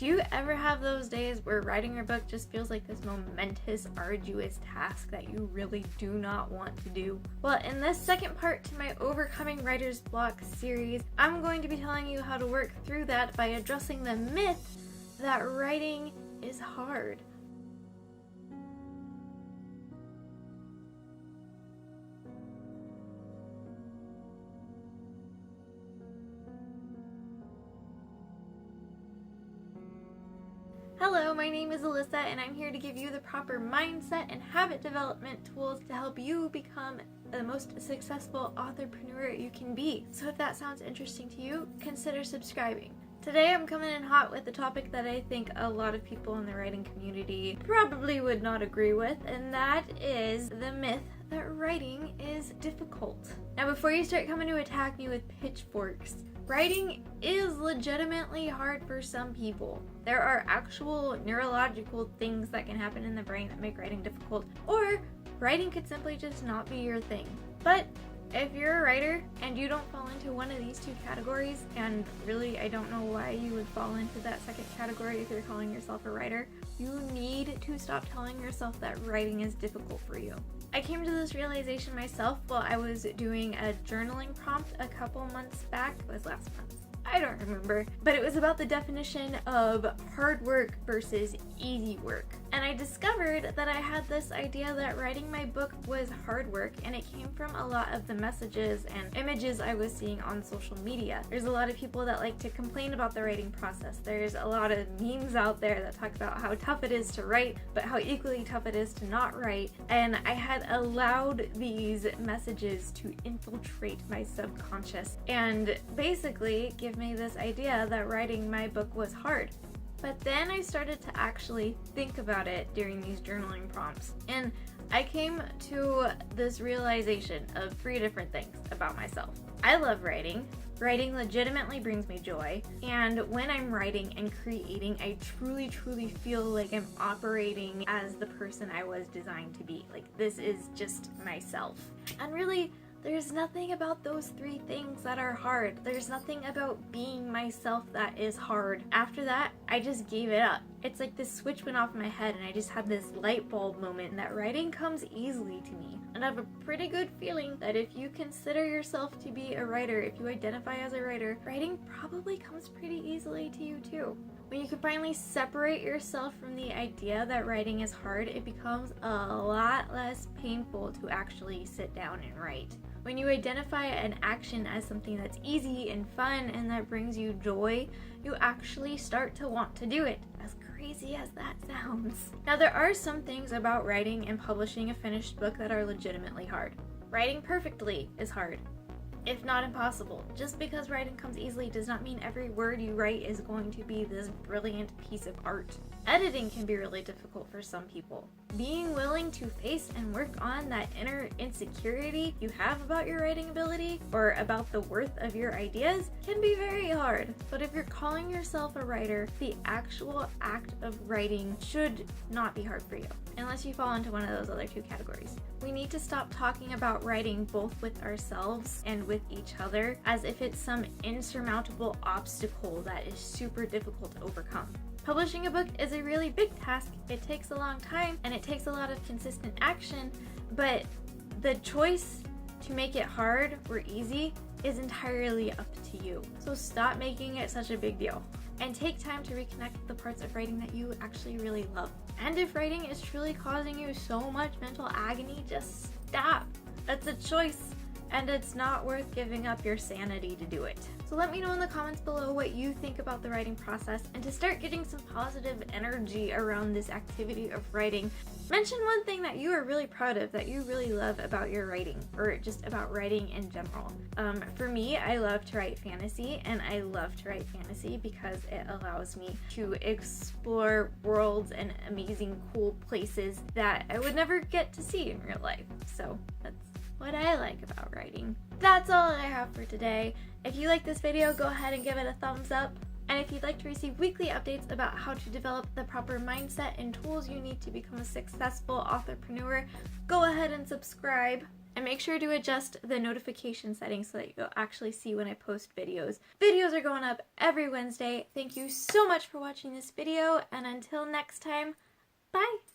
Do you ever have those days where writing your book just feels like this momentous, arduous task that you really do not want to do? Well, in this second part to my Overcoming Writer's Block series, I'm going to be telling you how to work through that by addressing the myth that writing is hard. Hello, my name is Alyssa and I'm here to give you the proper mindset and habit development tools to help you become the most successful authorpreneur you can be. So if that sounds interesting to you, consider subscribing. Today I'm coming in hot with a topic that I think a lot of people in the writing community probably would not agree with, and that is the myth that writing is difficult. Now before you start coming to attack me with pitchforks, writing is legitimately hard for some people. There are actual neurological things that can happen in the brain that make writing difficult, or writing could simply just not be your thing. But if you're a writer and you don't fall into one of these two categories, and really I don't know why you would fall into that second category if you're calling yourself a writer, you need to stop telling yourself that writing is difficult for you. I came to this realization myself while I was doing a journaling prompt a couple months back. It was last month. I don't remember, but it was about the definition of hard work versus easy work. And I discovered that I had this idea that writing my book was hard work, and it came from a lot of the messages and images I was seeing on social media. There's a lot of people that like to complain about the writing process. There's a lot of memes out there that talk about how tough it is to write, but how equally tough it is to not write. And I had allowed these messages to infiltrate my subconscious and basically give me this idea that writing my book was hard. But then I started to actually think about it during these journaling prompts, and I came to this realization of 3 different things about myself. I love writing. Writing legitimately brings me joy, and when I'm writing and creating, I truly feel like I'm operating as the person I was designed to be. Like, this is just myself. And really, there's nothing about those 3 things that are hard. There's nothing about being myself that is hard. After that, I just gave it up. It's like this switch went off in my head and I just had this light bulb moment that writing comes easily to me. And I have a pretty good feeling that if you consider yourself to be a writer, if you identify as a writer, writing probably comes pretty easily to you too. When you can finally separate yourself from the idea that writing is hard, it becomes a lot less painful to actually sit down and write. When you identify an action as something that's easy and fun and that brings you joy, you actually start to want to do it, as crazy as that sounds. Now, there are some things about writing and publishing a finished book that are legitimately hard. Writing perfectly is hard, if not impossible. Just because writing comes easily does not mean every word you write is going to be this brilliant piece of art. Editing can be really difficult for some people. Being willing to face and work on that inner insecurity you have about your writing ability or about the worth of your ideas can be very hard. But if you're calling yourself a writer, the actual act of writing should not be hard for you, unless you fall into one of those other 2 categories. We need to stop talking about writing both with ourselves and with each other as if it's some insurmountable obstacle that is super difficult to overcome. Publishing a book is a really big task. It takes a long time and it takes a lot of consistent action, but the choice to make it hard or easy is entirely up to you. So stop making it such a big deal and take time to reconnect with the parts of writing that you actually really love. And if writing is truly causing you so much mental agony, just stop. That's a choice, and it's not worth giving up your sanity to do it. So let me know in the comments below what you think about the writing process, and to start getting some positive energy around this activity of writing, mention one thing that you are really proud of, that you really love about your writing, or just about writing in general. For me, I love to write fantasy, and I love to write fantasy because it allows me to explore worlds and amazing, cool places that I would never get to see in real life. So that's what I like about writing. That's all I have for today. If you like this video, go ahead and give it a thumbs up. And if you'd like to receive weekly updates about how to develop the proper mindset and tools you need to become a successful authorpreneur, go ahead and subscribe. And make sure to adjust the notification settings so that you'll actually see when I post videos. Videos are going up every Wednesday. Thank you so much for watching this video, and until next time, bye!